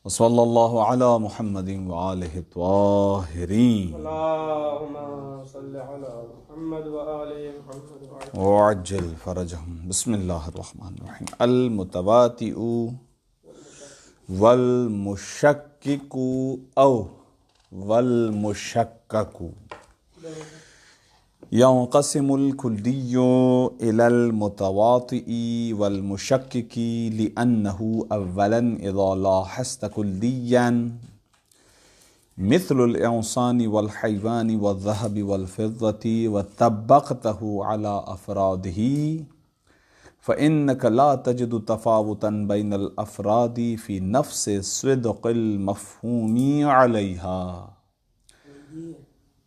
وصلی اللہ علی محمد وآلہ الطاہرین اللہم صلی علی محمد وآل محمد وعجل فرجہم۔ بسم اللہ الرحمن الرحیم۔ المتواتئ والمشکک او والمشکک ينقسم الكلي إلى المتواطئ والمشكك لأنه أولا إذا لاحظت كليا مثل الإنسان والحيوان والذهب والفضة وطبقته على أفراده فإنك لا تجد تفاوتا بين الأفراد في نفس صدق المفهوم عليها۔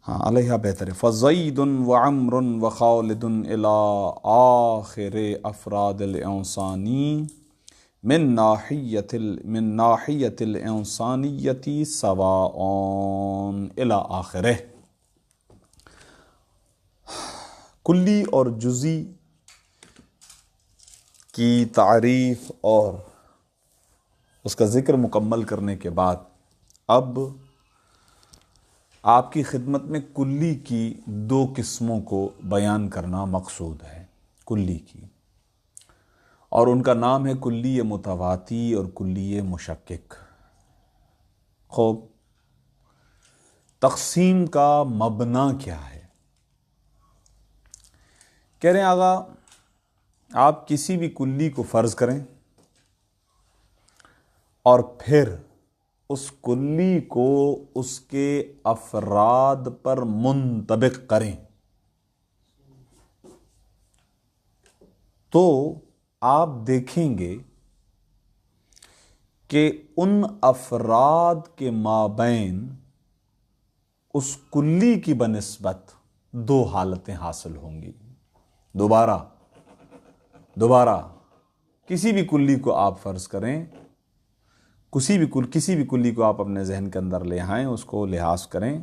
ہاں علیہ بہتر ہے۔ فزید وعمر وخالد الى آخر افراد الانسانی من ناحیت الانسانیت سواء الى آخرہ۔ کلی اور جزئی کی تعریف اور اس کا ذکر مکمل کرنے کے بعد اب آپ کی خدمت میں کلی کی دو قسموں کو بیان کرنا مقصود ہے، کلی کی، اور ان کا نام ہے کلی متواتی اور کلی مشکک۔ خوب، تقسیم کا مبنا کیا ہے؟ کہہ رہے ہیں آغا آپ کسی بھی کلی کو فرض کریں اور پھر اس کلی کو اس کے افراد پر منطبق کریں تو آپ دیکھیں گے کہ ان افراد کے مابین اس کلی کی بنسبت دو حالتیں حاصل ہوں گی۔ دوبارہ کسی بھی کلی کو آپ فرض کریں، کسی بھی کلی کو آپ اپنے ذہن کے اندر لے آئیں، اس کو لحاظ کریں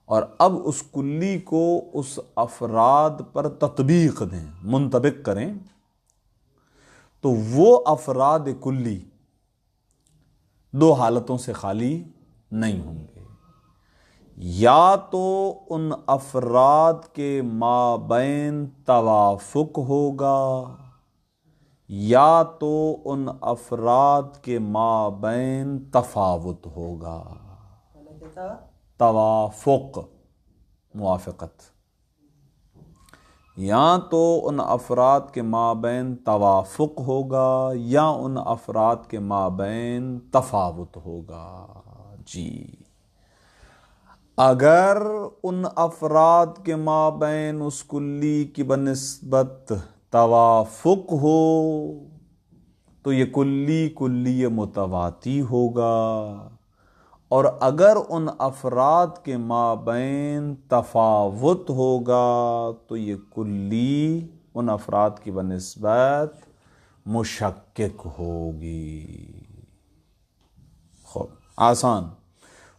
اور اب اس کلی کو اس افراد پر تطبیق دیں، منطبق کریں، تو وہ افراد کلی دو حالتوں سے خالی نہیں ہوں گے۔ یا تو ان افراد کے مابین توافق ہوگا یا تو ان افراد کے مابین تفاوت ہوگا۔ توافق، موافقت، یا تو ان افراد کے مابین توافق ہوگا یا ان افراد کے مابین تفاوت ہوگا۔ جی، اگر ان افراد کے مابین اس کلی کی بنسبت توافق ہو تو یہ کلی متواتی ہوگا، اور اگر ان افراد کے مابین تفاوت ہوگا تو یہ کلی ان افراد کی بنسبت مشکک ہوگی۔ خوب آسان،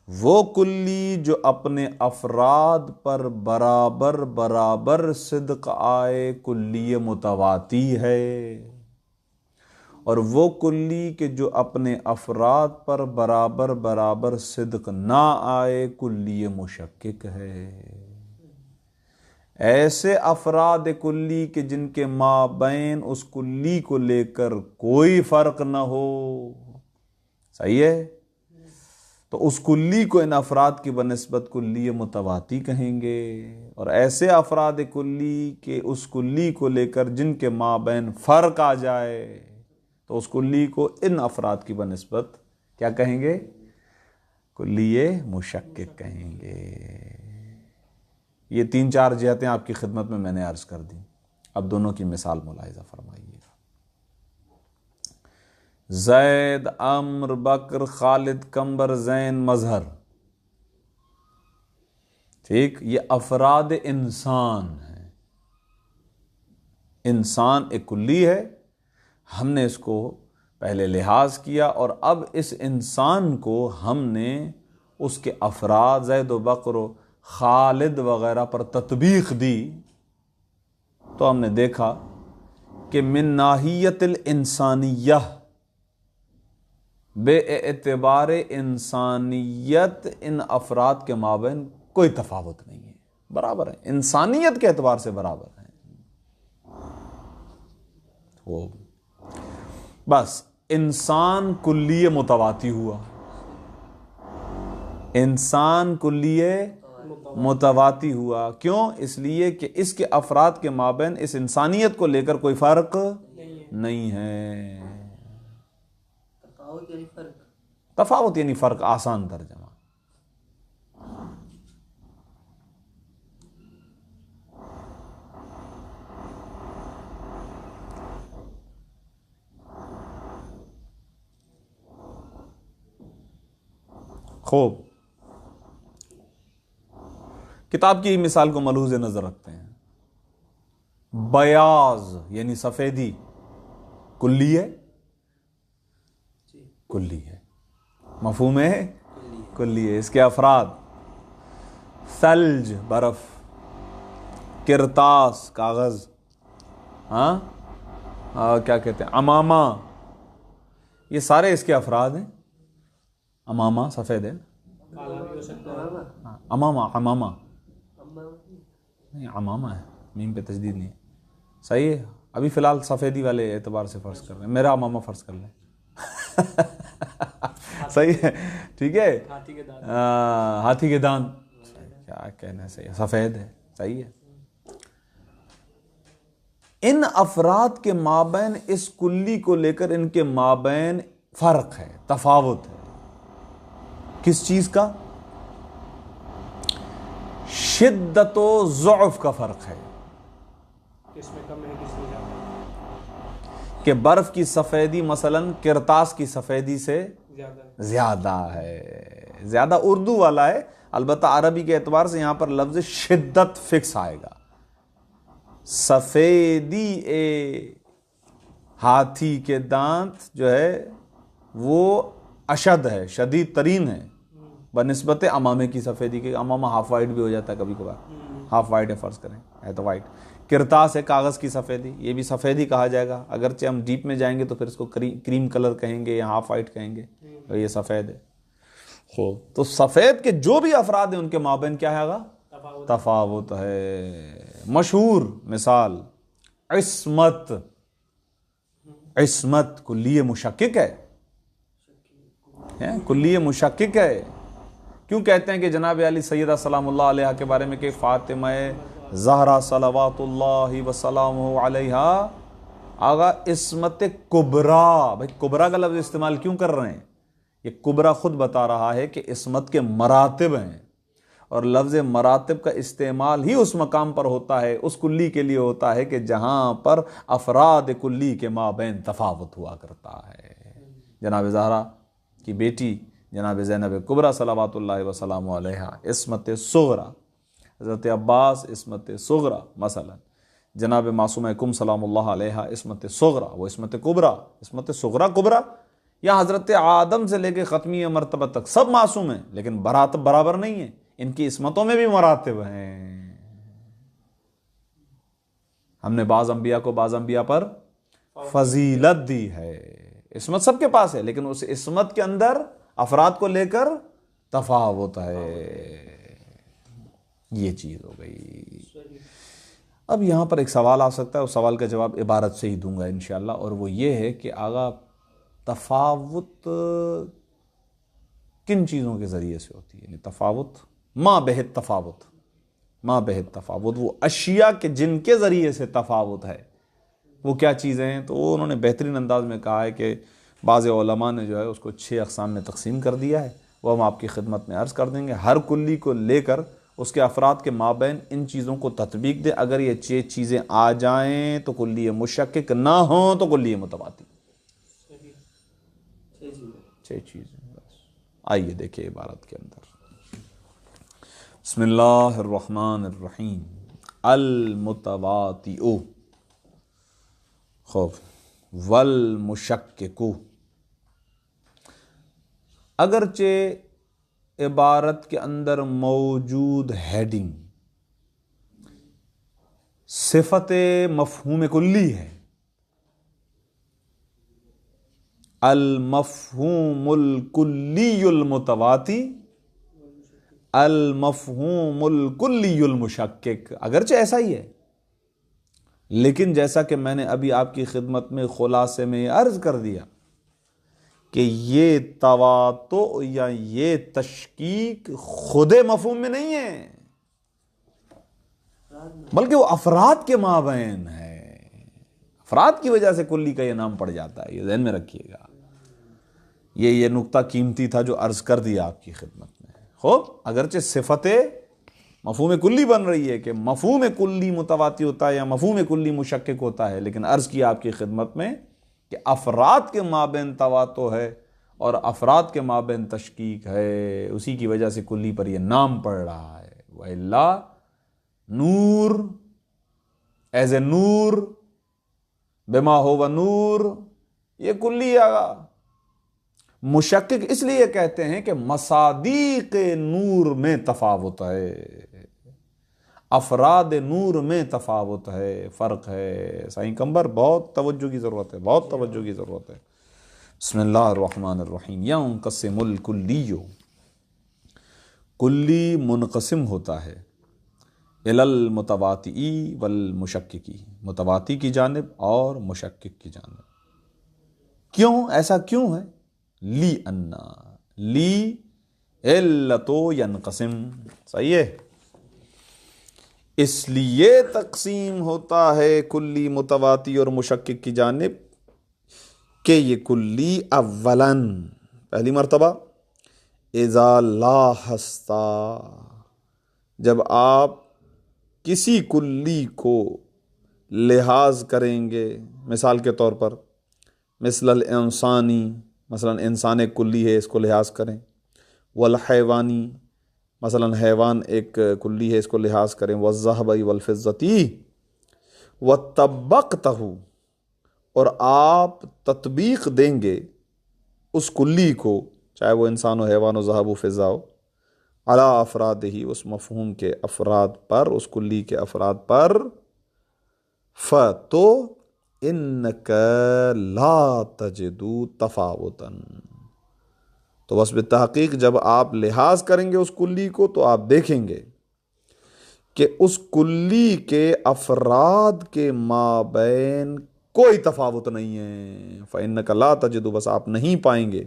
وہ کلی جو اپنے افراد پر برابر صدق آئے کلی متواتی ہے، اور وہ کلی کہ جو اپنے افراد پر برابر صدق نہ آئے کلی مشکک ہے۔ ایسے افراد کلی کہ جن کے مابین اس کلی کو لے کر کوئی فرق نہ ہو، صحیح ہے، تو اس کلی کو ان افراد کی بنسبت کلی متواتی کہیں گے، اور ایسے افراد کلی کہ اس کلی کو لے کر جن کے مابین فرق آ جائے تو اس کلی کو ان افراد کی بنسبت کیا کہیں گے؟ کلی مشکک کہیں گے۔ یہ 3-4 جہتیں آپ کی خدمت میں نے عرض کر دی، اب دونوں کی مثال ملاحظہ فرمائیے۔ زید، عمر، بکر، خالد، کمبر، زین، مظہر، ٹھیک، یہ افراد انسان ہیں۔ انسان ایک کلی ہے، ہم نے اس کو پہلے لحاظ کیا اور اب اس انسان کو ہم نے اس کے افراد زید و بکر و خالد وغیرہ پر تطبیق دی تو ہم نے دیکھا کہ من ناحیت الانسانیہ بے اعتبار انسانیت ان افراد کے مابین کوئی تفاوت نہیں ہے، برابر ہیں، انسانیت کے اعتبار سے برابر ہیں وہ۔ بس انسان کلی متواتی ہوا، انسان کلی متواتی ہوا، کیوں؟ اس لیے کہ اس کے افراد کے مابین اس انسانیت کو لے کر کوئی فرق نہیں ہے۔ تفاوت یعنی فرق، آسان ترجمہ۔ خوب، کتاب کی مثال کو ملحوظ نظر رکھتے ہیں۔ بیاض یعنی سفیدی کلی ہے، کلی ہے، مفہوم ہے، کلی ہے۔ اس کے افراد ثلج برف، کرتاس کاغذ، کیا کہتے ہیں عمامہ، یہ سارے اس کے افراد ہیں۔ عمامہ سفید ہے، عمامہ نہیں، عمامہ ہے، میم پہ تشدید نہیں ہے، صحیح ہے۔ ابھی فی الحال سفیدی والے اعتبار سے فرض کر رہے ہیں، میرا عمامہ فرض کر لیں، صحیح ہے، ٹھیک ہے، ہاتھی کے دانت، کیا کہنا ہے، صحیح ہے، سفید ہے، صحیح ہے۔ ان افراد کے مابین اس کلی کو لے کر ان کے مابین فرق ہے، تفاوت ہے۔ کس چیز کا؟ شدت و ضعف کا فرق ہے، کس میں کم ہے کس میں زیادہ، کہ برف کی سفیدی مثلا کرتاس کی سفیدی سے زیادہ ہے، زیادہ اردو والا ہے، البتہ عربی کے اعتبار سے یہاں پر لفظ شدت فکس آئے گا۔ سفیدی ہاتھی کے دانت جو ہے وہ اشد ہے، شدید ترین ہے بنسبت امامے کی سفیدی کے۔ امامہ ہاف وائٹ بھی ہو جاتا ہے کبھی کبھار، ہاف وائٹ ہے فرض کریں، ہے تو وائٹ۔ کرتاس ہے کاغذ کی سفیدی، یہ بھی سفیدی کہا جائے گا، اگرچہ ہم ڈیپ میں جائیں گے تو پھر اس کو کریم کلر کہیں گے یا ہاف وائٹ کہیں گے، اور یہ سفید ہے۔ خوب، تو سفید کے جو بھی افراد ہیں ان کے مابین کیا ہے گا؟ تفاوت ہے۔ مشہور مثال عصمت، عصمت کلی مشکک ہے، کلی مشکک ہے۔ کیوں کہتے ہیں کہ جناب علی سیدہ سلام اللہ علیہ کے بارے میں کہ فاطمہ زہرا صلوات اللہ وسلامہ علیہا آغا عصمت کبریٰ؟ بھائی کبریٰ کا لفظ استعمال کیوں کر رہے ہیں؟ یہ کبریٰ خود بتا رہا ہے کہ عصمت کے مراتب ہیں، اور لفظ مراتب کا استعمال ہی اس مقام پر ہوتا ہے، اس کلی کے لیے ہوتا ہے کہ جہاں پر افراد کلی کے مابین تفاوت ہوا کرتا ہے۔ جناب زہرا کی بیٹی جناب زینب کبریٰ صلوات اللہ وسلام علیہا عصمت صغریٰ، حضرت عباس عصمت صغریٰ، مثلا جناب معصومہ کم سلام اللہ علیہا عصمت صغریٰ، وہ عصمت کبریٰ، عصمت صغریٰ کبریٰ۔ یا حضرت آدم سے لے کے ختمی مرتبہ تک سب معصوم ہیں، لیکن مراتب برابر نہیں ہیں، ان کی عصمتوں میں بھی مراتب ہیں۔ ہم نے بعض انبیاء کو بعض انبیاء پر فضیلت دی ہے، عصمت سب کے پاس ہے، لیکن اس عصمت کے اندر افراد کو لے کر تفاوت ہے، یہ چیز ہو گئی۔ اب یہاں پر ایک سوال آ سکتا ہے، اس سوال کا جواب عبارت سے ہی دوں گا انشاءاللہ، اور وہ یہ ہے کہ آغا تفاوت کن چیزوں کے ذریعے سے ہوتی ہے؟ یعنی تفاوت ما بہت تفاوت، ما بہت تفاوت، وہ اشیاء کے جن کے ذریعے سے تفاوت ہے وہ کیا چیزیں ہیں؟ تو وہ انہوں نے بہترین انداز میں کہا ہے کہ بعض علماء نے جو ہے اس کو 6 اقسام میں تقسیم کر دیا ہے، وہ ہم آپ کی خدمت میں عرض کر دیں گے۔ ہر کلی کو لے کر اس کے افراد کے مابین ان چیزوں کو تطبیق دے، اگر یہ 6 چیزیں آ جائیں تو کلی مشکک، نہ ہوں تو کلی متواتی۔ 6 چیزیں بس۔ آئیے دیکھیں عبارت کے اندر، بسم اللہ الرحمن الرحیم۔ المتواتی، خوب، والمشکک، اگرچہ عبارت کے اندر موجود ہیڈنگ صفت مفہوم کلی ہے، المفہوم الکلی المتواتی، المفہوم الکلی المشکک، اگرچہ ایسا ہی ہے، لیکن جیسا کہ میں نے ابھی آپ کی خدمت میں خلاصے میں عرض کر دیا کہ یہ تواتع یا یہ تشکیک خود مفہوم میں نہیں ہے، بلکہ وہ افراد کے مابین ہے، افراد کی وجہ سے کلی کا یہ نام پڑ جاتا ہے، یہ ذہن میں رکھیے گا۔ یہ نقطہ قیمتی تھا جو عرض کر دیا آپ کی خدمت میں۔ خوب، اگرچہ صفت مفہوم کلی بن رہی ہے کہ مفہوم کلی متواتی ہوتا ہے یا مفہوم کلی مشکک ہوتا ہے، لیکن عرض کیا آپ کی خدمت میں کہ افراد کے مابین تواتع ہے اور افراد کے مابین تشکیک ہے، اسی کی وجہ سے کلی پر یہ نام پڑ رہا ہے۔ وَإِلَّا نور ایز اے نور بما ہوا نور، یہ کلی آگا۔ مشکک اس لیے کہتے ہیں کہ مصادیق نور میں تفاوت ہے، افراد نور میں تفاوت ہے، فرق ہے۔ سائیں کمبر بہت توجہ کی ضرورت ہے، بہت توجہ کی ضرورت ہے۔ بسم اللہ الرحمن الرحیم۔ ينقسم الکلی، کلی منقسم ہوتا ہے الی المتواتی والمشککی، متواتی کی جانب اور مشکک کی جانب۔ کیوں ایسا کیوں ہے؟ لی انا، لی علتو ینقسم، صحیح ہے، اس لیے تقسیم ہوتا ہے کلی متواتی اور مشکک کی جانب کہ یہ کلی اولاً پہلی مرتبہ اذا لاحظتا، جب آپ کسی کلی کو لحاظ کریں گے، مثال کے طور پر مثل الانسانی، مثلا انسان ایک کلی ہے، اس کو لحاظ کریں، والحیوانی، مثلا حیوان ایک کلی ہے، اس کو لحاظ کریں، والذہب والفضتی، وطبقتہ، اور آپ تطبیق دیں گے اس کلی کو، چاہے وہ انسان و حیوان و ذہب و فضہ ہو، علی افراد ہی، اس مفہوم کے افراد پر، اس کلی کے افراد پر، تو انک لا تجد تفاوتا، تو بس بالتحقیق جب آپ لحاظ کریں گے اس کلی کو تو آپ دیکھیں گے کہ اس کلی کے افراد کے مابین کوئی تفاوت نہیں ہے۔ فإنک لا تجد، بس آپ نہیں پائیں گے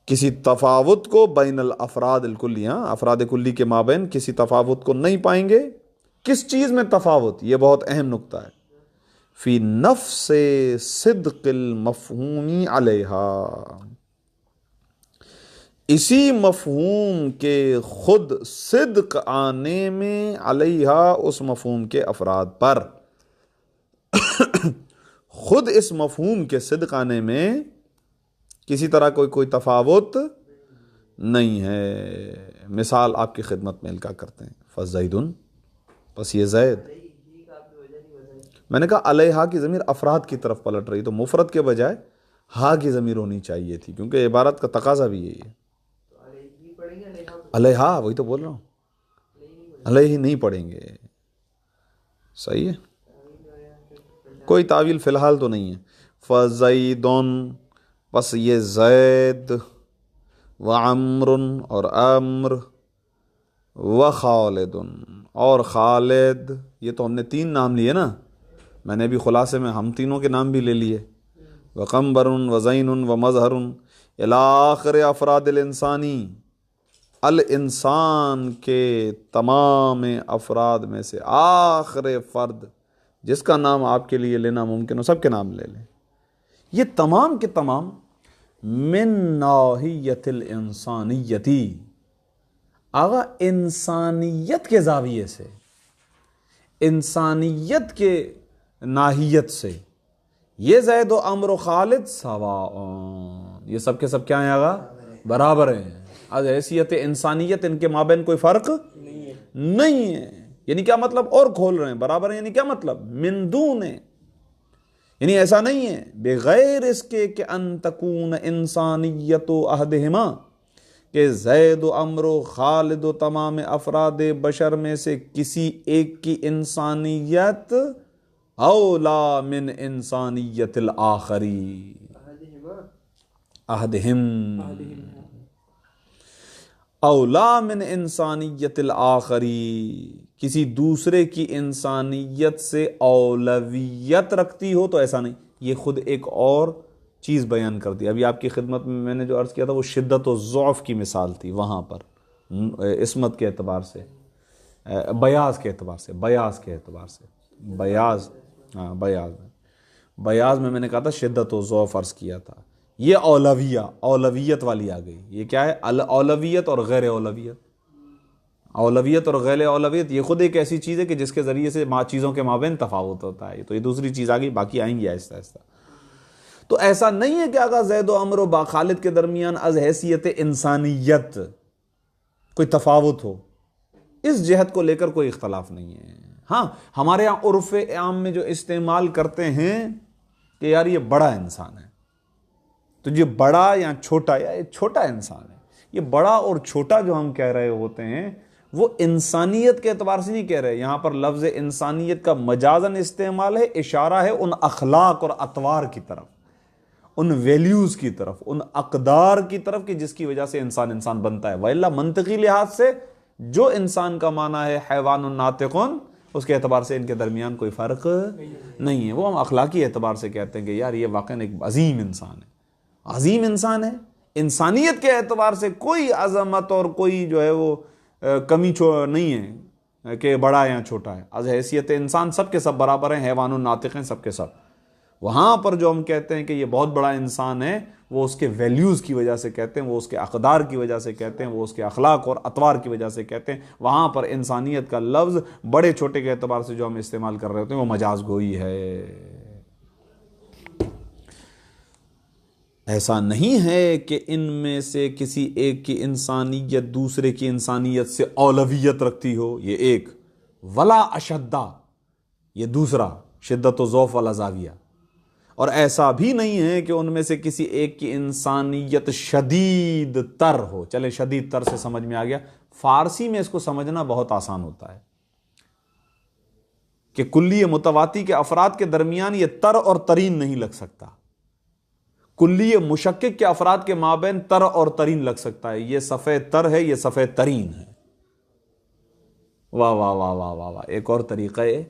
کسی تفاوت کو بین الافراد الکلی، افراد کلی کے مابین کسی تفاوت کو نہیں پائیں گے۔ کس چیز میں تفاوت؟ یہ بہت اہم نقطہ ہے۔ فی نفس صدق المفہوم علیہا، اسی مفہوم کے خود صدق آنے میں، علیہا اس مفہوم کے افراد پر، خود اس مفہوم کے صدق آنے میں کسی طرح کوئی تفاوت نہیں ہے۔ مثال آپ کی خدمت میں القا کرتے ہیں، فزیدن، بس یہ زید، میں نے کہا علیہا کی ضمیر افراد کی طرف پلٹ رہی، تو مفرد کے بجائے ہا کی ضمیر ہونی چاہیے تھی، کیونکہ عبارت کا تقاضا بھی یہی ہے۔ علیہا، وہی تو بول رہا ہوں، علیہ نہیں پڑھیں گے، صحیح ہے، کوئی تعویل فی الحال تو نہیں ہے۔ فزیدن، بس یہ زید، وعمر، اور عمر، وخالد، اور خالد، یہ تو ہم نے 3 نام لیے نا، میں نے بھی خلاصے میں ہم تینوں کے نام بھی لے لیے، وقمبر وزین ومظہر، الی آخر افراد الانسانی، الانسان کے تمام افراد میں سے آخر فرد جس کا نام آپ کے لیے لینا ممکن ہو، سب کے نام لے لیں، یہ تمام کے تمام من ناحیت الانسانیتی، آغا انسانیت کے زاویے سے، انسانیت کے ناحیت سے، یہ زید و عمر و خالد سواء، یہ سب کے سب کیا ہیں آغا؟ برابر ہیں، از حیثیت انسانیت ان کے مابین کوئی فرق نہیں ہے۔ یعنی کیا مطلب؟ اور کھول رہے ہیں، برابر ہیں یعنی کیا مطلب؟ من دون، یعنی ایسا نہیں ہے بغیر اس کے کہ ان تکون انسانیت و احدہما، کہ زید و عمر و خالد و تمام افراد بشر میں سے کسی ایک کی انسانیت اولا من انسانیت الآخری، عہدہم عہدہم اولا من انسانیت الآخری، کسی دوسرے کی انسانیت سے اولویت رکھتی ہو تو ایسا نہیں. یہ خود ایک اور چیز بیان کر دی. ابھی آپ کی خدمت میں نے جو عرض کیا تھا وہ شدت و ضعف کی مثال تھی، وہاں پر عصمت کے اعتبار سے، بیاض کے اعتبار سے، بیاض میں نے کہا تھا شدت و ضعف عرض کیا تھا. یہ اولویت والی آ گئی. یہ کیا ہے؟ اولویت اور غیر اولویت. اولویت اور غیر اولویت یہ خود ایک ایسی چیز ہے کہ جس کے ذریعے سے چیزوں کے مابین تفاوت ہوتا ہے. تو یہ دوسری چیز آ گئی، باقی آئیں گی آہستہ آہستہ. تو ایسا نہیں ہے کہ آقا زید و عمرو و خالد کے درمیان از حیثیت انسانیت کوئی تفاوت ہو، اس جہت کو لے کر کوئی اختلاف نہیں ہے. ہاں ہمارے یہاں عرف عام میں جو استعمال کرتے ہیں کہ یار یہ بڑا انسان ہے، تو یہ بڑا یا چھوٹا، یا یہ چھوٹا انسان ہے. یہ بڑا اور چھوٹا جو ہم کہہ رہے ہوتے ہیں وہ انسانیت کے اعتبار سے نہیں کہہ رہے. یہاں پر لفظ انسانیت کا مجازن استعمال ہے، اشارہ ہے ان اخلاق اور اطوار کی طرف، ان ویلیوز کی طرف، ان اقدار کی طرف کہ جس کی وجہ سے انسان بنتا ہے. وَإِلَّا منطقی لحاظ سے جو انسان کا معنی ہے حیوان ناطق، اس کے اعتبار سے ان کے درمیان کوئی فرق نہیں ہے. وہ ہم اخلاقی اعتبار سے کہتے ہیں کہ یار یہ واقعاً ایک عظیم انسان ہے، عظیم انسان ہے. انسانیت کے اعتبار سے کوئی عظمت اور کوئی جو ہے وہ کمی نہیں ہے کہ بڑا یا چھوٹا ہے. از حیثیت انسان سب کے سب برابر ہیں، حیوان ناطق ہیں سب کے سب. وہاں پر جو ہم کہتے ہیں کہ یہ بہت بڑا انسان ہے، وہ اس کے ویلیوز کی وجہ سے کہتے ہیں، وہ اس کے اقدار کی وجہ سے کہتے ہیں، وہ اس کے اخلاق اور اطوار کی وجہ سے کہتے ہیں. وہاں پر انسانیت کا لفظ بڑے چھوٹے کے اعتبار سے جو ہم استعمال کر رہے ہوتے ہیں وہ مجاز گوئی ہے. ایسا نہیں ہے کہ ان میں سے کسی ایک کی انسانیت دوسرے کی انسانیت سے اولویت رکھتی ہو. یہ ایک. ولا اشدہ، یہ دوسرا شدت و ضعف والا زاویہ. اور ایسا بھی نہیں ہے کہ ان میں سے کسی ایک کی انسانیت شدید تر ہو. چلے شدید تر سے سمجھ میں آ گیا. فارسی میں اس کو سمجھنا بہت آسان ہوتا ہے کہ کلی متواتی کے افراد کے درمیان یہ تر اور ترین نہیں لگ سکتا. کلی مشکک کے افراد کے مابین تر اور ترین لگ سکتا ہے. یہ سفید تر ہے، یہ سفید ترین ہے. واہ واہ واہ واہ واہ واہ. ایک اور طریقہ ہے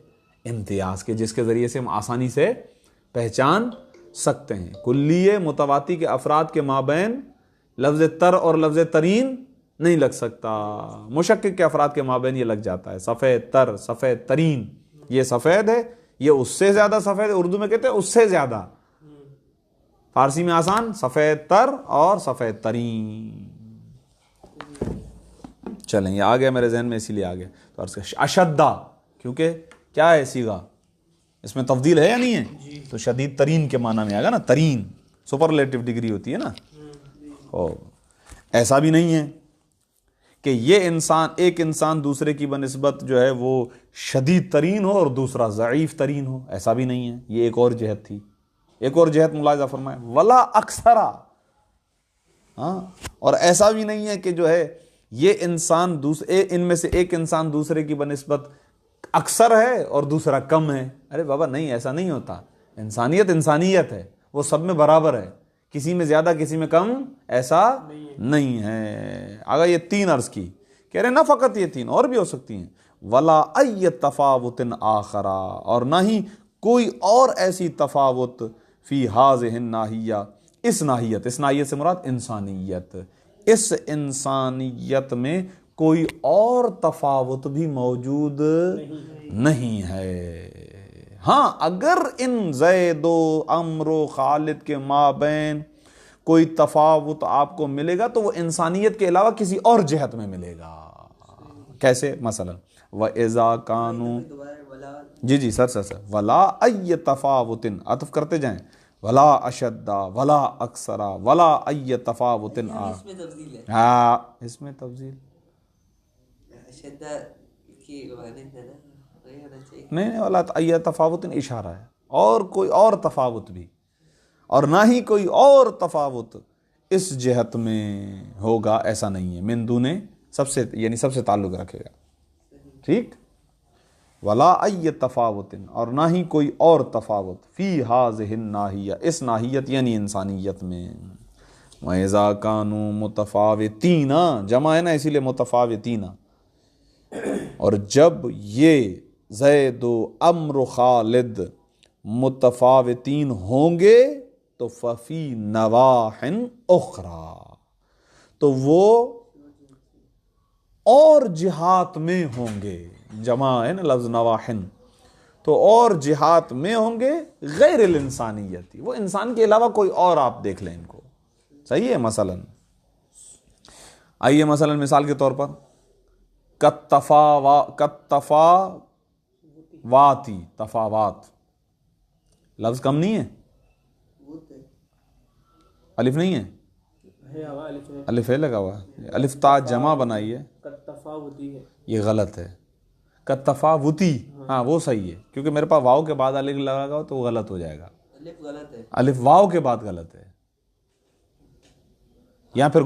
امتیاز کے جس کے ذریعے سے ہم آسانی سے پہچان سکتے ہیں. کلی متواتی کے افراد کے مابین لفظ تر اور لفظ ترین نہیں لگ سکتا. مشکک کے افراد کے مابین یہ لگ جاتا ہے. سفید تر، سفید ترین. یہ سفید ہے، یہ اس سے زیادہ سفید ہے. اردو میں کہتے ہیں اس سے زیادہ. فارسی میں آسان، سفید تر اور سفید ترین. چلیں یہ آ گیا میرے ذہن میں، اسی لیے آ گیا. تو اشدہ، کیونکہ کیا ہے صیغہ، اس میں تفضیل ہے یا نہیں ہے؟ تو شدید ترین کے معنی میں آئے گا نا. ترین سپرلیٹو ڈگری ہوتی ہے نا. ایسا بھی نہیں ہے کہ یہ انسان، ایک انسان دوسرے کی بنسبت جو ہے وہ شدید ترین ہو اور دوسرا ضعیف ترین ہو. ایسا بھی نہیں ہے. یہ ایک اور جہت تھی. ایک اور جہت ملاحظہ فرمائے، ولا اکثرا. ہاں، اور ایسا بھی نہیں ہے کہ جو ہے یہ انسان ان میں سے ایک انسان دوسرے کی بنسبت اکثر ہے اور دوسرا کم ہے. ارے بابا نہیں، ایسا نہیں ہوتا. انسانیت انسانیت ہے، وہ سب میں برابر ہے. کسی میں زیادہ کسی میں کم ایسا نہیں ہے. اگر یہ تین عرض کی کہہ رہے نہ فقط یہ تین، اور بھی ہو سکتی ہیں. ولا ای تفاوت آخرا، اور نہ ہی کوئی اور ایسی تفاوت فی ہذہ الناحیہ، اس ناحیت سے مراد انسانیت، اس انسانیت میں کوئی اور تفاوت بھی موجود نہیں ہے. ہاں اگر ان زید و عمر و خالد کے مابین کوئی تفاوت آپ کو ملے گا تو وہ انسانیت کے علاوہ کسی اور جہت میں ملے گا. کیسے؟ مثلا وَإِذَا كَانُوا، جی سر وَلَا أَيَّ تَفَاوُتٍ، عطف کرتے جائیں، وَلَا أَشَدَّ وَلَا أَكْثَرَ وَلَا أَيَّ تَفَاوُتٍ. ہاں اس میں تفضیل نہیں، وَلَا أَيَّ تَفَاوُتٍ اشارہ ہے، اور کوئی اور تفاوت بھی، اور نہ ہی کوئی اور تفاوت اس جہت میں ہوگا، ایسا نہیں ہے. من دون سب سے، یعنی سب سے تعلق رکھے گا. ٹھیک. ولا ای تفاوت، اور نہ ہی کوئی اور تفاوت فی ہذہ الناحیہ، اس ناحیت یعنی انسانیت میں. وَإِذَا كَانُوا مُتَفَاوِتِينَ، جمع ہے نا اسی لیے متفاوتین، اور جب یہ زید و عمر و خالد متفاوتین ہوں گے تو ففی نواح اخرى، تو وہ اور جہات میں ہوں گے، جمع ہے نا لفظ نواحن، تو اور جہات میں ہوں گے غیر الانسانیتی، وہ انسان کے علاوہ کوئی اور آپ دیکھ لیں ان کو، صحیح ہے؟ مثلا آئیے مثلا مثال کے طور پر تفاواتی، تفاوات لفظ کم نہیں ہے، الف نہیں ہے، الف ہے لگا ہوا ہے، الف تا جمع بنائیے، تفاوتی ہے، یہ غلط ہے، کتفاوتی، ہاں وہ صحیح ہے، کیونکہ میرے پاس واؤ کے بعد الف لگا ہوا تو وہ غلط ہو جائے گا، الف غلط ہے، الف واؤ کے بعد غلط ہے، یا پھر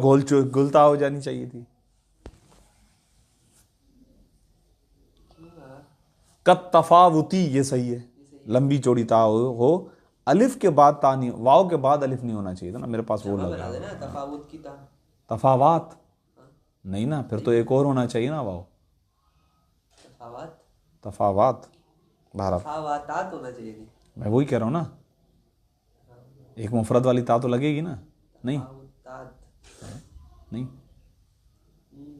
گلتا ہو جانی چاہیے تھی، کتفاوتی یہ صحیح ہے، لمبی چوڑی تا ہو، الف کے بعد تا نہیں، واؤ کے بعد الف نہیں ہونا چاہیے تھا نا، میرے پاس وہ لگا بنا دینا تفاوت کی تا، تفاوات نہیں نا، پھر تو ایک اور ہونا چاہیے نا واؤ، تفاوت، تفاوات بہرحال تفاوتات ہونا چاہیے تھی، میں وہی کہہ رہا ہوں نا، ایک مفرد والی تا تو لگے گی نا، نہیں تفاوتات، نہیں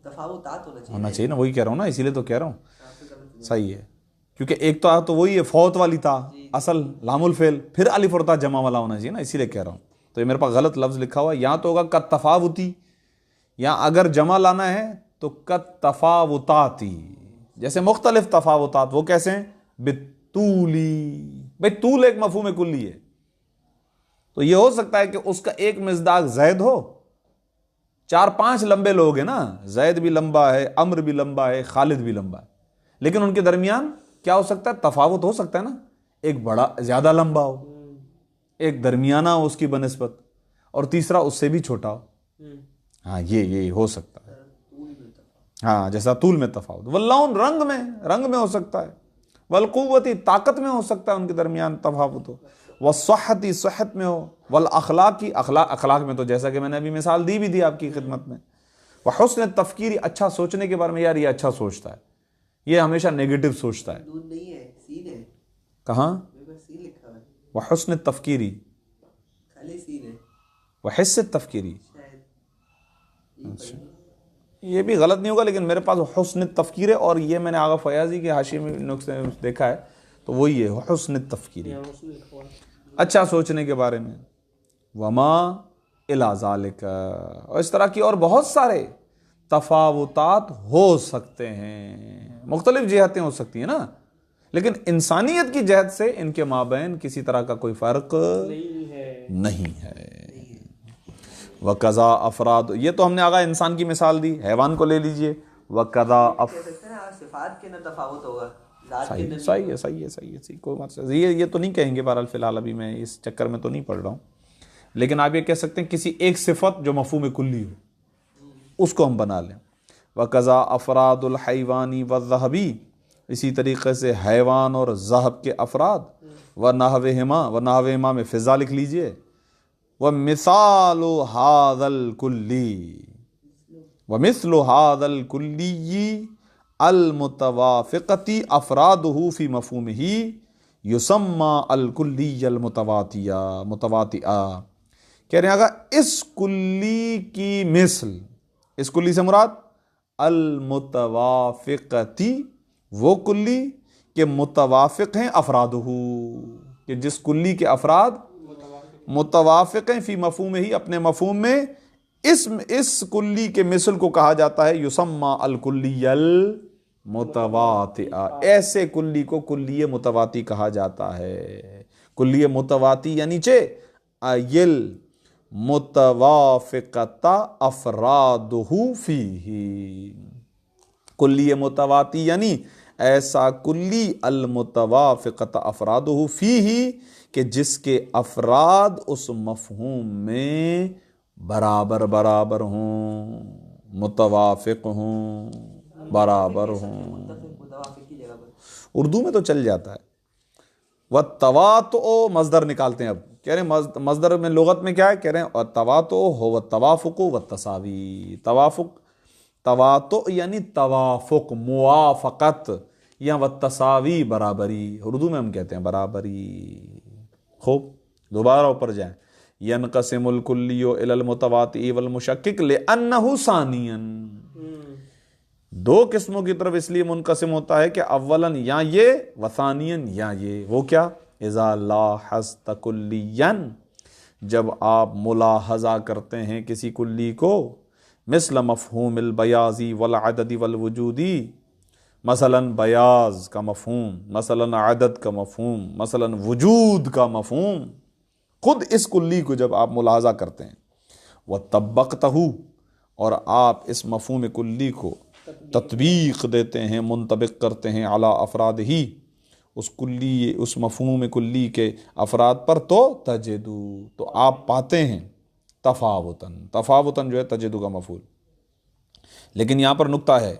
تفاوتات ہونا چاہیے نا، وہی کہہ رہا ہوں نا، اسی لیے تو کہہ رہا ہوں صحیح ہے، کیونکہ ایک تو وہی ہے فوت والی تا اصل لام الفعل، پھر الف اور تا جمع والا ہونا چاہیے نا، اسی لیے کہہ رہا ہوں، تو یہ میرے پاس غلط لفظ لکھا ہوا ہے، یا تو ہوگا کتفاوتی، یا اگر جمع لانا ہے تو کتفاوتاتی، جیسے مختلف تفاوتات، وہ کیسے ہیں؟ بالطولی، بھئی طول ایک مفہوم کلی ہے، تو یہ ہو سکتا ہے کہ اس کا ایک مصداق زید ہو، 4-5 لمبے لوگ ہیں نا، زید بھی لمبا ہے، عمر بھی لمبا ہے، خالد بھی لمبا ہے، لیکن ان کے درمیان کیا ہو سکتا ہے؟ تفاوت ہو سکتا ہے نا، ایک بڑا زیادہ لمبا ہو، ایک درمیانہ ہو اس کی بنسبت، اور تیسرا اس سے بھی چھوٹا ہو، ہاں یہ ہو سکتا ہے، ہاں جیسا طول میں تفاوت، واللون رنگ میں ہو سکتا ہے، والقوتی طاقت میں ہو سکتا ہے ان کے درمیان تفاوت ہو، والصحتی صحت میں ہو، والاخلاقی اخلاق میں، تو جیسا کہ میں نے ابھی مثال دی بھی تھی آپ کی خدمت میں، وحسن تفکیری اچھا سوچنے کے بارے میں، یار یہ اچھا سوچتا ہے، یہ ہمیشہ نیگیٹو سوچتا ہے، دودھ نہیں ہے، سین ہے، کہاں؟ میرے پاس سین لکھا ہوا ہے، وحسن تفکیری، خالی سین ہے وحس تفکیری، شاید، یہ بھی غلط نہیں ہوگا، لیکن میرے پاس حسن تفکیر ہے، اور یہ میں نے آغا فیاضی کے حاشیے میں نقصے دیکھا ہے، تو وہی ہے حسن تفکیری، اچھا سوچنے کے بارے میں، وما الی ذالک، اور اس طرح کی اور بہت سارے تفاوتات ہو سکتے ہیں، مختلف جہتیں ہو سکتی ہیں نا، لیکن انسانیت کی جہت سے ان کے مابین کسی طرح کا کوئی فرق نہیں ہے۔ وَقَضَا افراد، یہ تو ہم نے آگا انسان کی مثال دی، حیوان کو لے لیجئے، وَقَضَا صفات کے نہ تفاوت ہوگا، ذات کے نہ، صحیح کوئی بات نہیں، یہ تو نہیں کہیں گے، بہرحال فی الحال ابھی میں اس چکر میں تو نہیں پڑھ رہا ہوں، لیکن آپ یہ کہہ سکتے ہیں کسی ایک صفت جو مفہوم کلی ہو اس کو ہم بنا لیں، وَقَضَا افراد الحیوانی والذہبی، اسی طریقے سے حیوان اور ذہب کے افراد، وَنَحْوِهِمَا میں فضا لکھ لیجئے، وَمِثَالُ هَذَا الْكُلِّ، وَمِثْلُ هَذَا الْكُلِّيِّ الْمُتَوَافِقَةِ أَفْرَادُهُ فِي مَفْهُومِهِ يُسَمَّى الْكُلِّيَّ الْمُتَوَاتِئَ، کہہ رہے ہیں اگر اس کلی کی مثل، اس کلی سے مراد المتوافقتی، وہ کلی کہ متوافق ہیں افرادہ، کہ جس کلی کے افراد متوافق ہیں فی مفہوم ہی، اپنے مفہوم میں، اس کلی کے مثل کو کہا جاتا ہے یسمى الکلی المتواطئ، ایسے کلی کو کلی متواطی کہا جاتا ہے، کلی متواطی یعنی ایل متوافقۃ افرادہ فیہ، کلی متواطی یعنی ایسا کلی المتوافقۃ افرادہ فیہ کہ جس کے افراد اس مفہوم میں برابر ہوں، متوافق ہوں، برابر ہوں، متفق متوافق کی جگہ پر، اردو میں تو چل جاتا ہے، والتواطؤ مصدر نکالتے ہیں اب، کہہ رہے ہیں مصدر میں لغت میں کیا ہے، کہہ رہے ہیں التواطؤ هو التوافق والتساوی. توافق، تواطؤ یعنی توافق، موافقت، یا والتساوی برابری، اردو میں ہم کہتے ہیں برابری. خوب، دوبارہ اوپر جائیں. ینقسم الکلی الی المتواطئ والمشکک لأنہ ثانیاً، دو قسموں کی طرف اس لیے منقسم ہوتا ہے کہ اولاً یا یہ وثانیاً یا یہ. وہ کیا؟ اذا لاحظت کلیاً، جب آپ ملاحظہ کرتے ہیں کسی کلی کو، مثل مفہوم البیاض والعدد والوجودی، مثلا بیاض کا مفہوم، مثلا عدد کا مفہوم، مثلا وجود کا مفہوم، خود اس کلی کو جب آپ ملاحظہ کرتے ہیں، وطبقتہ، اور آپ اس مفہوم کلی کو تطبیق دیتے ہیں، منطبق کرتے ہیں، علی افراد ہی، اس کلی، اس مفہوم کلی کے افراد پر، تو تجدو، تو آپ پاتے ہیں تفاوتاً. تفاوتاً جو ہے تجدو کا مفعول. لیکن یہاں پر نکتہ ہے،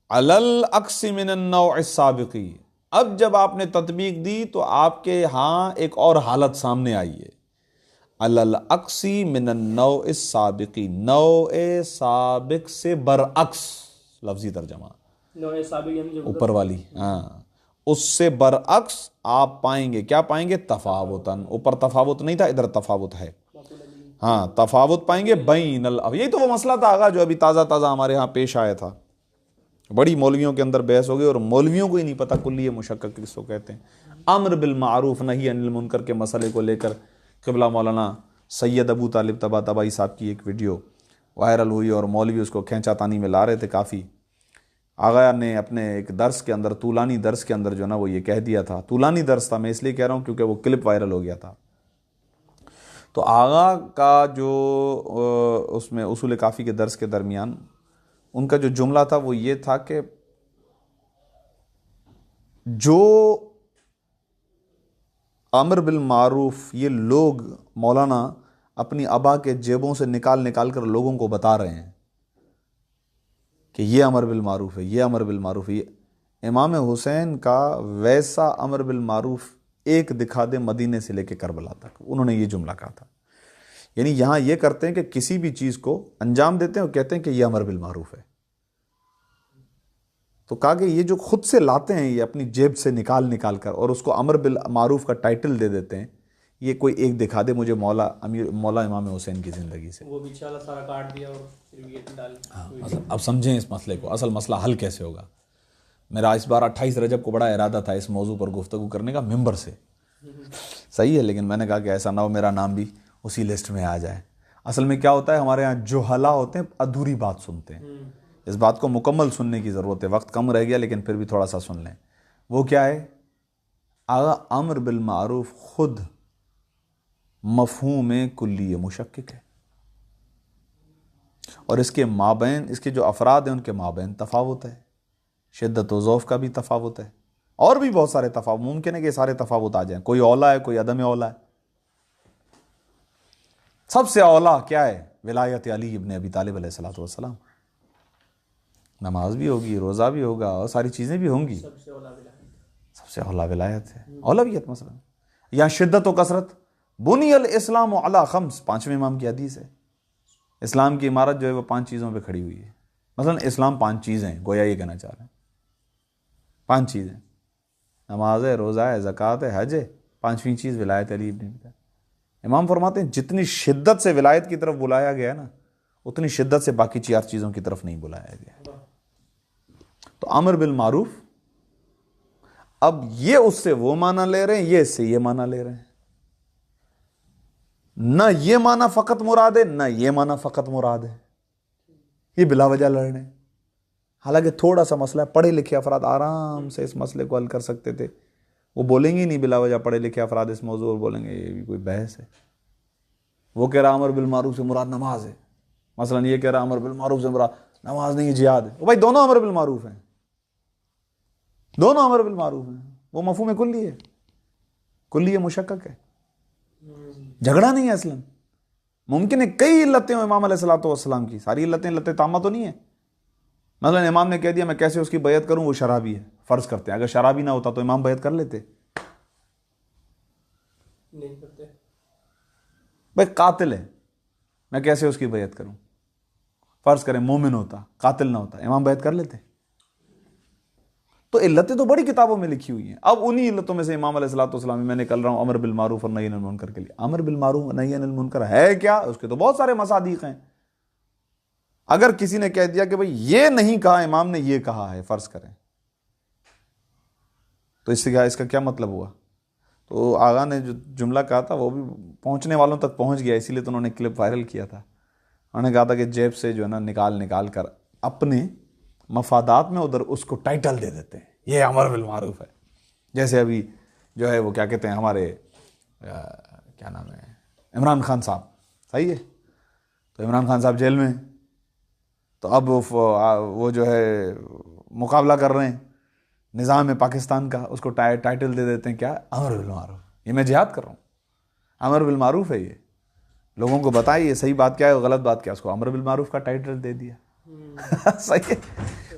علی العکس من النوع السابقی، اب جب آپ نے تطبیق دی تو آپ کے ہاں ایک اور حالت سامنے آئی ہے. علی العکس من النوع السابقی، نوع سابق سے برعکس، لفظی ترجمہ نوع سابق یعنی جو اوپر والی، ہاں، اس سے برعکس آپ پائیں گے، کیا پائیں گے؟ تفاوتاً. اوپر تفاوت نہیں تھا، ادھر تفاوت ہے. ہاں، تفاوت پائیں گے بین یہی تو وہ مسئلہ تھا آگا جو ابھی تازہ تازہ ہمارے ہاں پیش آیا تھا. بڑی مولویوں کے اندر بحث ہو گئی، اور مولویوں کو ہی نہیں پتہ کلی مشکک کس کو کہتے ہیں. امر بالمعروف نہی عن المنکر کے مسئلے کو لے کر قبلہ مولانا سید ابو طالب طباطبائی صاحب کی ایک ویڈیو وائرل ہوئی، اور مولوی اس کو کھینچا تانی میں لا رہے تھے کافی. آغا نے اپنے ایک درس کے اندر، طولانی درس کے اندر جو نا وہ یہ کہہ دیا تھا، طولانی درس تھا، میں اس لیے کہہ رہا ہوں کیونکہ وہ کلپ وائرل ہو گیا تھا. تو آغا کا جو اس میں اصول کافی کے درس کے درمیان ان کا جو جملہ تھا وہ یہ تھا کہ جو امر بالمعروف یہ لوگ مولانا اپنی ابا کے جیبوں سے نکال کر لوگوں کو بتا رہے ہیں کہ یہ امر بالمعروف ہے، یہ امر بالمعروف ہے، یہ امام حسین کا ویسا امر بالمعروف ایک دکھا دے مدینے سے لے کے کربلا تک، انہوں نے یہ جملہ کہا تھا. یعنی یہاں یہ کرتے ہیں کہ کسی بھی چیز کو انجام دیتے ہیں اور کہتے ہیں کہ یہ امر بالمعروف ہے. تو کہا کہ یہ جو خود سے لاتے ہیں یہ اپنی جیب سے نکال کر اور اس کو امر بالمعروف کا ٹائٹل دے دیتے ہیں، یہ کوئی ایک دکھا دے مجھے مولا امام حسین کی زندگی سے. وہ بھی سارا کاٹ دیا اور پھر یہ ڈال. اب سمجھیں اس مسئلے کو، اصل مسئلہ حل کیسے ہوگا. میرا اس بار 28 رجب کو بڑا ارادہ تھا اس موضوع پر گفتگو کرنے کا ممبر سے، صحیح ہے، لیکن میں نے کہا کہ ایسا نہ ہو میرا نام بھی اسی لسٹ میں آ جائے. اصل میں کیا ہوتا ہے، ہمارے ہاں جوہلا ہوتے ہیں، ادھوری بات سنتے ہیں. اس بات کو مکمل سننے کی ضرورت ہے، وقت کم رہ گیا لیکن پھر بھی تھوڑا سا سن لیں. وہ کیا ہے، آغا امر بالمعروف خود مفہوم کلی مشکک ہے، اور اس کے مابین، اس کے جو افراد ہیں ان کے مابین تفاوت ہے، شدت و ضعف کا بھی تفاوت ہے، اور بھی بہت سارے تفاوت. ممکن ہے کہ سارے تفاوت آ جائیں، کوئی اولا ہے کوئی عدم اولا ہے. سب سے اولا کیا ہے؟ ولایت علی ابن ابی طالب علیہ الصلوۃ والسلام. نماز بھی ہوگی، روزہ بھی ہوگا، اور ساری چیزیں بھی ہوں گی. سب سے اولا ولایت ہے، اولویت. مثلا یا شدت و کثرت، بنی الاسلام علی خمس، 5ویں امام کی حدیث ہے، اسلام کی عمارت جو ہے وہ 5 چیزوں پہ کھڑی ہوئی ہے. مثلا اسلام 5 چیزیں ہیں، گویا یہ کہنا چاہ رہے ہیں 5 چیزیں، نماز ہے، روزہ ہے، زکوٰۃ ہے، حج ہے، 5ویں چیز ولایت علی ابن ابی طالب. امام فرماتے ہیں جتنی شدت سے ولایت کی طرف بلایا گیا ہے نا، اتنی شدت سے باقی 4 چیزوں کی طرف نہیں بلایا گیا. تو امر بالمعروف، اب یہ اس سے وہ معنی لے رہے ہیں، یہ اس سے یہ معنی لے رہے ہیں. نہ یہ معنی فقط مراد ہے، نہ یہ معنی فقط مراد ہے. یہ بلا وجہ لڑ رہے ہیں. حالانکہ تھوڑا سا مسئلہ ہے، پڑھے لکھے افراد آرام سے اس مسئلے کو حل کر سکتے تھے. وہ بولیں گے نہیں بلا وجہ، پڑھے لکھے افراد اس موضوع اور بولیں گے یہ بھی کوئی بحث ہے. وہ کہہ رہا امر بالمعروف سے مراد نماز ہے، مثلا یہ کہہ رہا امر بالمعروف سے مراد نماز نہیں، جہاد ہے. بھائی دونوں امر بالمعروف ہیں، دونوں امر بالمعروف ہیں. وہ مفہوم کلی ہے، کلی مشکک ہے، جھگڑا نہیں ہے. اصلا ممکن ہے کئی علتیں ہوں امام علیہ الصلوۃ والسلام کی، ساری علتیں تامہ تو نہیں ہے. مثلا امام نے کہہ دیا میں کیسے اس کی بیعت کروں، وہ شرابی ہے، فرض کرتے ہیں اگر شرابی نہ ہوتا تو امام بیعت کر لیتے. نہیں کرتے. بھائی قاتل ہے, میں کیسے اس کی بیعت کروں؟ فرض کریں مومن ہوتا, قاتل نہ ہوتا, امام بیعت کر لیتے؟ تو علتیں تو بڑی کتابوں میں لکھی ہوئی ہیں. اب انہی علتوں میں سے امام علیہ الصلوۃ والسلام, میں نے کل رہا ہوں امر بالمعروف اور نہی عن المنکر کے لیے. امر بالمعروف اور نہی عن المنکر ہے کیا؟ اس کے تو بہت سارے مصادیق ہیں. اگر کسی نے کہہ دیا کہ بھئی یہ نہیں کہا امام نے, یہ کہا ہے, فرض کریں, تو اس سے کیا, اس کا کیا مطلب ہوا؟ تو آغا نے جو جملہ کہا تھا وہ بھی پہنچنے والوں تک پہنچ گیا, اسی لیے تو انہوں نے کلپ وائرل کیا تھا. انہوں نے کہا تھا کہ جیب سے جو ہے نا نکال کر اپنے مفادات میں ادھر اس کو ٹائٹل دے دیتے ہیں, یہ امر بالمعروف ہے. جیسے ابھی جو ہے وہ کیا کہتے ہیں ہمارے کیا نام ہے, عمران خان صاحب, صحیح ہے, تو عمران خان صاحب جیل میں, تو اب وہ جو ہے مقابلہ کر رہے ہیں نظام پاکستان کا, اس کو ٹائٹل دے دیتے ہیں کیا, امر بالمعروف. یہ میں جہاد کر رہا ہوں, امر بالمعروف ہے, یہ لوگوں کو بتائیں یہ صحیح بات کیا ہے, غلط بات کیا, اس کو امر بالمعروف کا ٹائٹل دے دیا. صحیح ہے.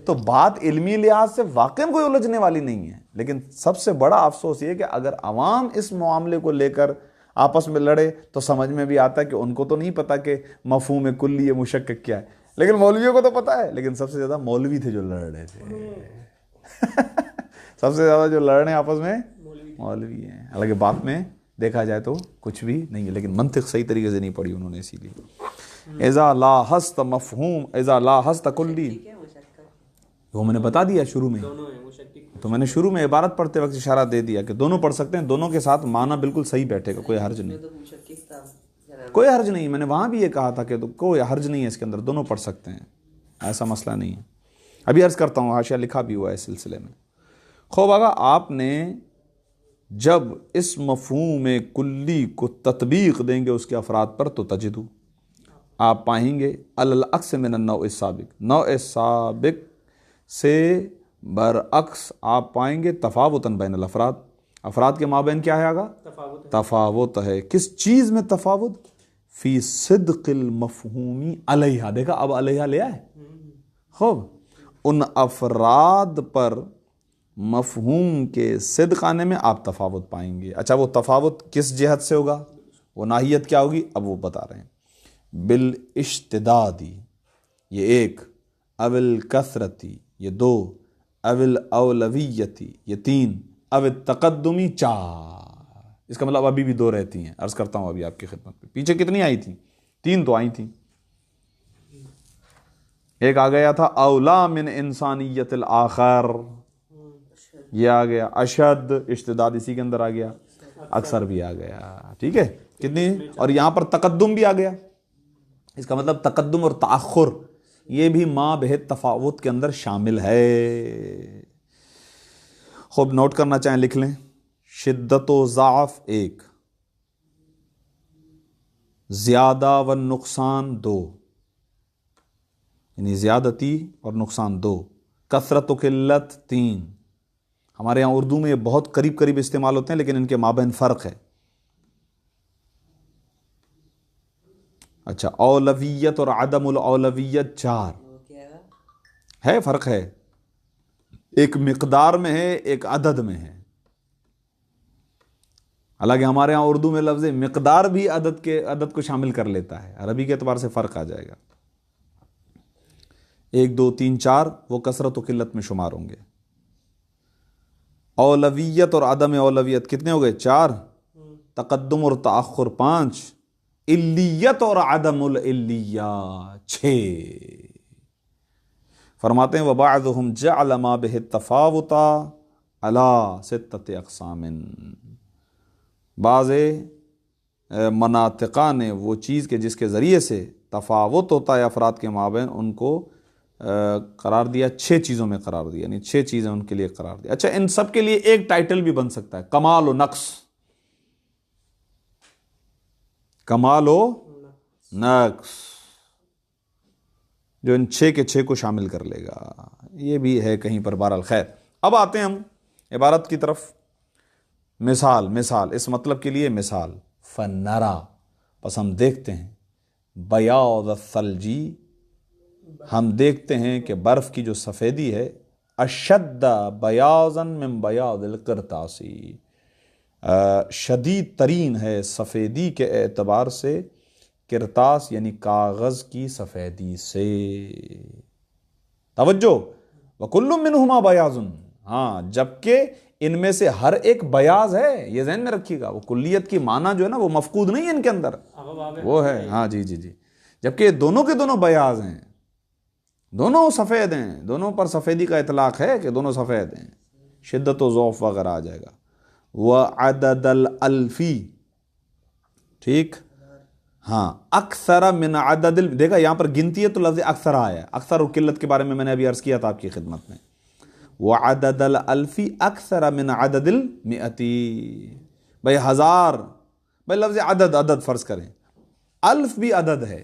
تو بات علمی لحاظ سے واقعی کوئی الجھنے والی نہیں ہے, لیکن سب سے بڑا افسوس یہ کہ اگر عوام اس معاملے کو لے کر آپس میں لڑے تو سمجھ میں بھی آتا ہے کہ ان کو تو نہیں پتا کہ مفہوم کلی مشکک کیا ہے, لیکن مولویوں کو تو پتا ہے. لیکن سب سے زیادہ مولوی تھے جو لڑ رہے تھے. سب سے زیادہ جو لڑ رہے ہیں آپس میں مولوی ہیں. حالانکہ بات میں دیکھا جائے تو کچھ بھی نہیں ہے, لیکن منطق صحیح طریقے سے نہیں پڑھی انہوں نے, اسی لیے اذا لا حست مفہوم اذا لا حست کلی, وہ میں نے بتا دیا شروع میں, تو میں نے شروع میں عبارت پڑھتے وقت اشارہ دے دیا کہ دونوں پڑھ سکتے ہیں, دونوں کے ساتھ معنی بالکل صحیح بیٹھے گا, کوئی حرج نہیں, کوئی حرج نہیں. میں نے وہاں بھی یہ کہا تھا کہ کوئی حرج نہیں ہے اس کے اندر, دونوں پڑھ سکتے ہیں, ایسا مسئلہ نہیں ہے. ابھی عرض کرتا ہوں, حاشیہ لکھا بھی ہوا ہے اس سلسلے میں. خوب آگا, آپ نے جب اس مفہوم کلی کو تطبیق دیں گے اس کے افراد پر, تو تجدو, آپ پائیں گے العکس من النوع السابق, نوع سابق سے برعکس آپ پائیں گے تفاوتاً بین الافراد, افراد کے مابین کیا ہے آگا, تفاوت ہے. کس چیز میں تفاوت؟ فی صدق المفہومی علیہا. دیکھا اب علیہا لیا ہے. خوب, ان افراد پر مفہوم کے صدق آنے میں آپ تفاوت پائیں گے. اچھا, وہ تفاوت کس جہت سے ہوگا, وہ ناحیت کیا ہوگی, اب وہ بتا رہے ہیں. بالاشتدادی, یہ ایک, اول کثرتی, یہ دو, اول اولویتی, یہ تین, اول تقدمی, چار. اس کا مطلب ابھی بھی دو رہتی ہیں. عرض کرتا ہوں ابھی آپ کی خدمت میں, پیچھے کتنی آئی تھیں, تین تو آئی تھیں. ایک آ گیا تھا اولا من انسانیت الآخر, یہ آ گیا. اشد, اشتداد اسی کے اندر آ گیا. اکثر بھی آ گیا. ٹھیک ہے, کتنی, اور یہاں پر تقدم بھی آ گیا. اس کا مطلب تقدم اور تاخر یہ بھی ما بہت تفاوت کے اندر شامل ہے. خوب نوٹ کرنا چاہیں لکھ لیں. شدت و ضعف ایک, زیادہ و نقصان دو, یعنی زیادتی اور نقصان دو. کثرت و قلت تین. ہمارے یہاں اردو میں یہ بہت قریب قریب استعمال ہوتے ہیں, لیکن ان کے مابین فرق ہے. اچھا, اولویت اور عدم الاولویت چار ہے, فرق ہے. ایک مقدار میں ہے, ایک عدد میں ہے. حالانکہ ہمارے یہاں اردو میں لفظ مقدار بھی عدد کو شامل کر لیتا ہے. عربی کے اعتبار سے فرق آ جائے گا. ایک, دو, تین, چار وہ کثرت و قلت میں شمار ہوں گے. اولویت اور عدم اولویت کتنے ہو گئے, چار. تقدم اور تاخر پانچ. علیت اور عدم العلیہ چھ. فرماتے ہیں وبعضهم جعل ما به التفاوت على ستة اقسام. بعض مناطقہ نے وہ چیز کے جس کے ذریعے سے تفاوت ہوتا ہے افراد کے مابین, ان کو قرار دیا چھ چیزوں میں قرار دیا, یعنی چھ چیزیں ان کے لیے قرار دیا. اچھا, ان سب کے لیے ایک ٹائٹل بھی بن سکتا ہے, کمال و نقص. کمال و نقص جو ان چھ کے چھ کو شامل کر لے گا, یہ بھی ہے کہیں پر. بہرحال خیر, اب آتے ہیں ہم عبارت کی طرف. مثال, اس مطلب کے لیے مثال. فنرا, پس ہم دیکھتے ہیں. بیاض الثلجی, ہم دیکھتے ہیں کہ برف کی جو سفیدی ہے, اشد بیاضا من بیاض القرطاسی, شدید ترین ہے سفیدی کے اعتبار سے کرتاس یعنی کاغذ کی سفیدی سے. توجہ، وَكُلٌّ مِّنْهُمَا بَيَاضٌ، ہاں جبکہ ان میں سے ہر ایک بیاض ہے. یہ ذہن میں رکھیے گا، وہ کلیت کی معنی جو ہے نا وہ مفقود نہیں ہے ان کے اندر، وہ ہے. ہاں جی جی جی، جبکہ دونوں کے دونوں بیاض ہیں، دونوں سفید ہیں، دونوں پر سفیدی کا اطلاق ہے کہ دونوں سفید ہیں. شدت و ضعف وغیرہ آ جائے گا. وعدد الالفی، ٹھیک، ہاں اکثر من عدد دیکھا یہاں پر گنتی ہے تو لفظ اکثر آیا ہے. اکثر اور قلت کے بارے میں میں نے ابھی عرض کیا تھا آپ کی خدمت میں. وعدد الالفی اکثر من عدد المئتی، بھائی ہزار، بھائی لفظ عدد، عدد فرض کریں، الف بھی عدد ہے،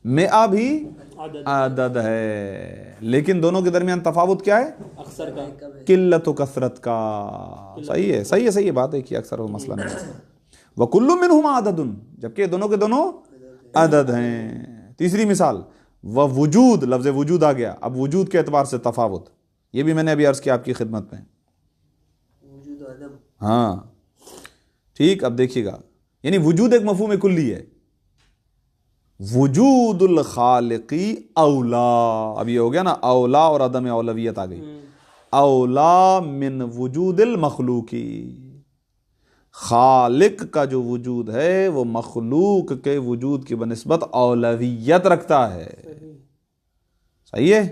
مئہ بھی عدد ہے، لیکن دونوں کے درمیان تفاوت کیا ہے؟ اکثر کا قلت و کثرت کا. صحیح ہے، صحیح ہے، صحیح بات ہے کہ اکثر وہ مسئلہ نہیں ہے. وَكُلُّ مِنْهُمَا عَدَدٌ، جبکہ دونوں کے دونوں عدد ہیں. تیسری مثال، وجود، لفظ وجود آ گیا. اب وجود کے اعتبار سے تفاوت، یہ بھی میں نے ابھی عرض کیا آپ کی خدمت میں. وجود و عدم. ہاں ٹھیک، اب دیکھیے گا، یعنی وجود ایک مفہوم کلی ہے. وجود الخالقی اولا، اب یہ ہو گیا نا، اولا اور عدم اولویت آ گئی. اولا من وجود المخلوقی، خالق کا جو وجود ہے وہ مخلوق کے وجود کی بنسبت اولویت رکھتا ہے. صحیح ہے؟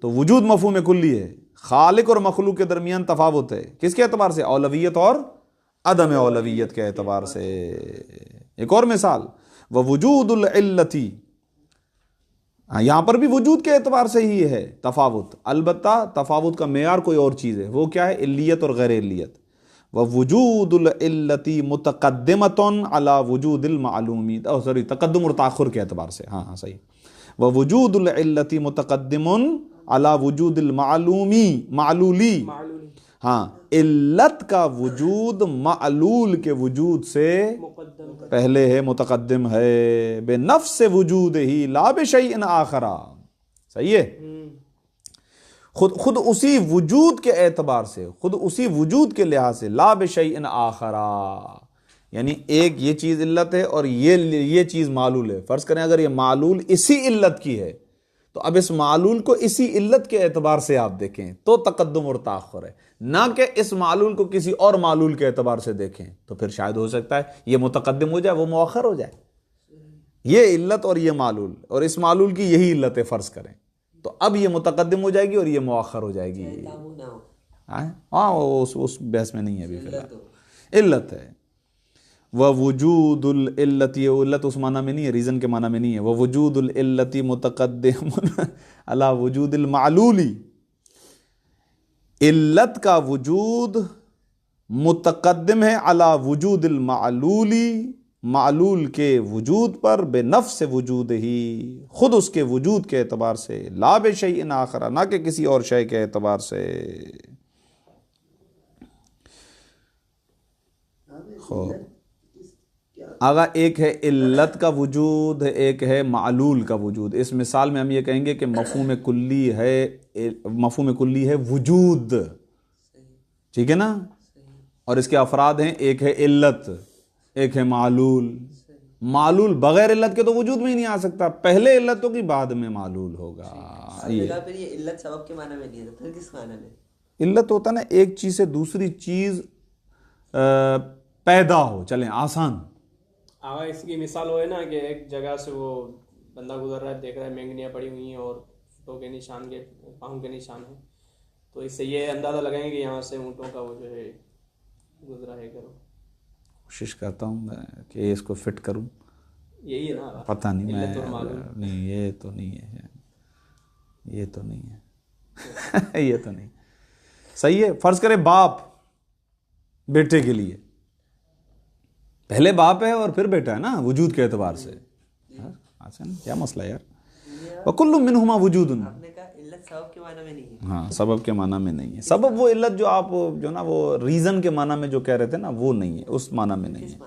تو وجود مفہوم کلی ہے، خالق اور مخلوق کے درمیان تفاوت ہے. کس کے اعتبار سے؟ اولویت اور عدم اولویت کے اعتبار سے. ایک اور مثال، ووجود العلتی، یہاں پر بھی وجود کے اعتبار سے ہی ہے تفاوت، البتہ تفاوت کا معیار کوئی اور چیز ہے. وہ کیا ہے؟ علیت اور غیر علیت. ووجود العلتی متقدمۃ علی وجود المعلومی، سوری تقدم اور تاخر کے اعتبار سے، ہاں صحیح. ووجود العلتی متقدم علی وجود المعلومی، معلولی، ہاں علت کا وجود معلول کے وجود سے پہلے ہے، متقدم ہے. بے نفس وجود ہی لا بشیء آخر. صحیح ہے؟ خود اسی وجود کے اعتبار سے، خود اسی وجود کے لحاظ سے، لا بشیء آخر، یعنی ایک یہ چیز علت ہے اور یہ چیز معلول ہے. فرض کریں اگر یہ معلول اسی علت کی ہے تو اب اس معلول کو اسی علت کے اعتبار سے آپ دیکھیں تو تقدم اور تاخر ہے، نہ کہ اس معلول کو کسی اور معلول کے اعتبار سے دیکھیں تو پھر شاید ہو سکتا ہے یہ متقدم ہو جائے وہ مؤخر ہو جائے. یہ علت اور یہ معلول، اور اس معلول کی یہی علت ہے فرض کریں، تو اب یہ متقدم ہو جائے گی اور یہ مؤخر ہو جائے گی. ہاں اس بحث میں نہیں ہے ابھی فی الحال، علت ہے. ووجود العلت، یہ علت اس معنی میں نہیں ہے، ریزن کے معنی میں نہیں ہے. ووجود العلت متقدم علی وجود المعلولی، علت کا وجود متقدم ہے علی وجود المعلولی، معلول کے وجود پر، بے نفس وجود ہی، خود اس کے وجود کے اعتبار سے، لا بشیء آخر، نہ کہ کسی اور شے کے اعتبار سے. آگا ایک ہے علت کا وجود، ایک ہے معلول کا وجود. اس مثال میں ہم یہ کہیں گے کہ مفہوم کلی ہے وجود، ٹھیک ہے نا، اور اس کے افراد ہیں، ایک ہے علت، ایک ہے معلول. معلول بغیر علت کے تو وجود میں ہی نہیں آ سکتا، پہلے علت ہوگی بعد میں معلول ہوگا. پھر یہ علت سبب کے معنی میں نہیں ہے، پھر کس معنی میں؟ علت ہوتا نا ایک چیز سے دوسری چیز پیدا ہو، چلیں آسان. اس کی مثال وہ ہے نا کہ ایک جگہ سے وہ بندہ گزر رہا ہے، دیکھ رہا ہے مینگنیاں پڑی ہوئی ہیں اور اونٹوں کے نشان کے پاؤں کے نشان ہیں، تو اس سے یہ اندازہ لگائیں کہ یہاں سے اونٹوں کا وہ جو ہے گزرا ہے. کرو کوشش کرتا ہوں میں کہ اس کو فٹ کروں، یہی ہے نا، پتہ نہیں میں نہیں یہ تو نہیں ہے، یہ تو نہیں ہے یہ تو نہیں صحیح ہے. فرض کرے باپ بیٹے کے لیے، پہلے باپ ہے اور پھر بیٹا ہے نا وجود کے اعتبار سے. کیا مسئلہ ہے یار. وَكُلٌّ مِّنْهُمَا وُجُودٌ، آپ نے کہا علت سبب کے معنی میں نہیں ہے. ہاں سبب کے معنی میں نہیں ہے. سبب وہ علت جو آپ جو نا وہ ریزن کے معنی میں جو کہہ رہے تھے نا وہ نہیں ہے، اس معنی میں نہیں ہے.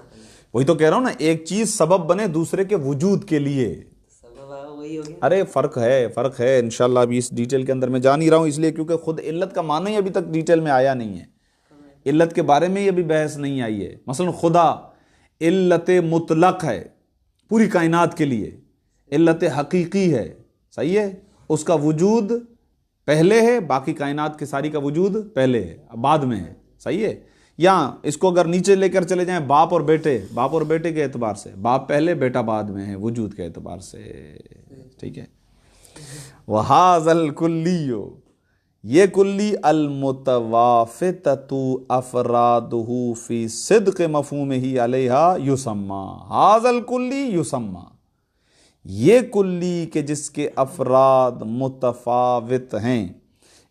وہی تو کہہ رہا ہوں نا، ایک چیز سبب بنے دوسرے کے وجود کے لیے. وہی ہو گیا. ارے فرق ہے انشاءاللہ. ابھی اس ڈیٹیل کے اندر میں جا نہیں رہا ہوں اس لیے کیونکہ خود علت کا معنی ہی ابھی تک ڈیٹیل میں آیا نہیں ہے. علت کے بارے میں یہ بھی بحث نہیں آئی ہے. مثلا خدا علت مطلق ہے پوری کائنات کے لیے، علت حقیقی ہے، صحیح ہے، اس کا وجود پہلے ہے، باقی کائنات کی ساری کا وجود پہلے ہے، بعد میں ہے، صحیح ہے. یا اس کو اگر نیچے لے کر چلے جائیں، باپ اور بیٹے کے اعتبار سے، باپ پہلے بیٹا بعد میں ہے وجود کے اعتبار سے، ٹھیک ہے. وَهَذَا الْكُلِّيُّ، یہ کلی المتوافقۃ افرادہ فی صدق مفہومہ علیہا یسمى، ھذا الکلی یسمى، یہ کلی کہ جس کے افراد متفاوت ہیں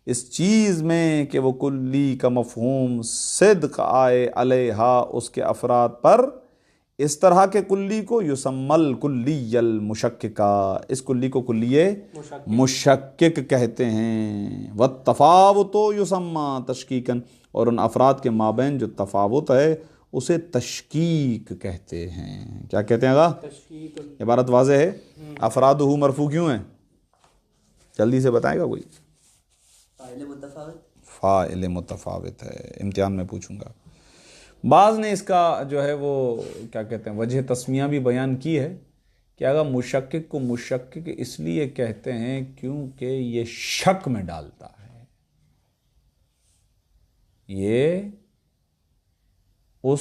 اس چیز میں کہ وہ کلی کا مفہوم صدق آئے علیہا اس کے افراد پر، اس طرح کے کلی کو یسمى الکلی المشککہ، اس کلی کو کلی مشکک کہتے ہیں. والتفاوت یسمى تشکیکا، اور ان افراد کے مابین جو تفاوت ہے اسے تشکیک کہتے ہیں. کیا کہتے ہیں گا؟ تشکیک. عبارت واضح ہے. افرادہ مرفوع کیوں ہیں؟ جلدی سے بتائے گا کوئی؟ فاعل متفاوت ہے، امتحان میں پوچھوں گا. بعض نے اس کا جو ہے وہ کیا کہتے ہیں وجہ تسمیہ بھی بیان کی ہے کہ اگر مشکک کو مشکک اس لیے کہتے ہیں کیونکہ یہ شک میں ڈالتا ہے، یہ اس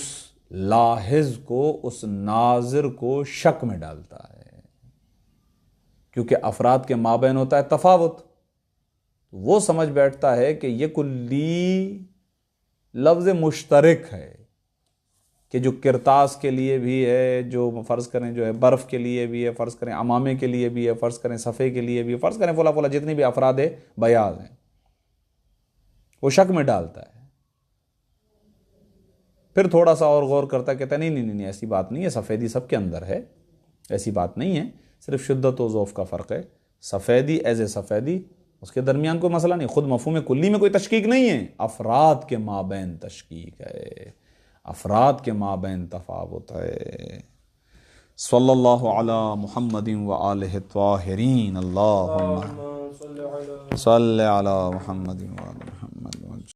لاحظ کو، اس ناظر کو شک میں ڈالتا ہے، کیونکہ افراد کے مابین ہوتا ہے تفاوت. وہ سمجھ بیٹھتا ہے کہ یہ کلی لفظ مشترک ہے، کہ جو کرتاس کے لیے بھی ہے، جو فرض کریں جو ہے برف کے لیے بھی ہے، فرض کریں امامے کے لیے بھی ہے، فرض کریں صفحے کے لیے بھی ہے، فرض کریں فلا فلا جتنی بھی افراد بیاض ہیں، وہ شک میں ڈالتا ہے. پھر تھوڑا سا اور غور کرتا ہے، کہتا ہے نہیں ایسی بات نہیں ہے، سفیدی سب کے اندر ہے، ایسی بات نہیں ہے، صرف شدت و ضعف کا فرق ہے. سفیدی ایز اے سفیدی، اس کے درمیان کوئی مسئلہ نہیں، خود مفہوم کلی میں کوئی تشکیک نہیں ہے، افراد کے مابین تشکیک ہے، افراد کے مابین تفاوت ہے. صلی اللہ علی محمد وآلہ الطاہرین. اللہم صلی علی محمد وآلہ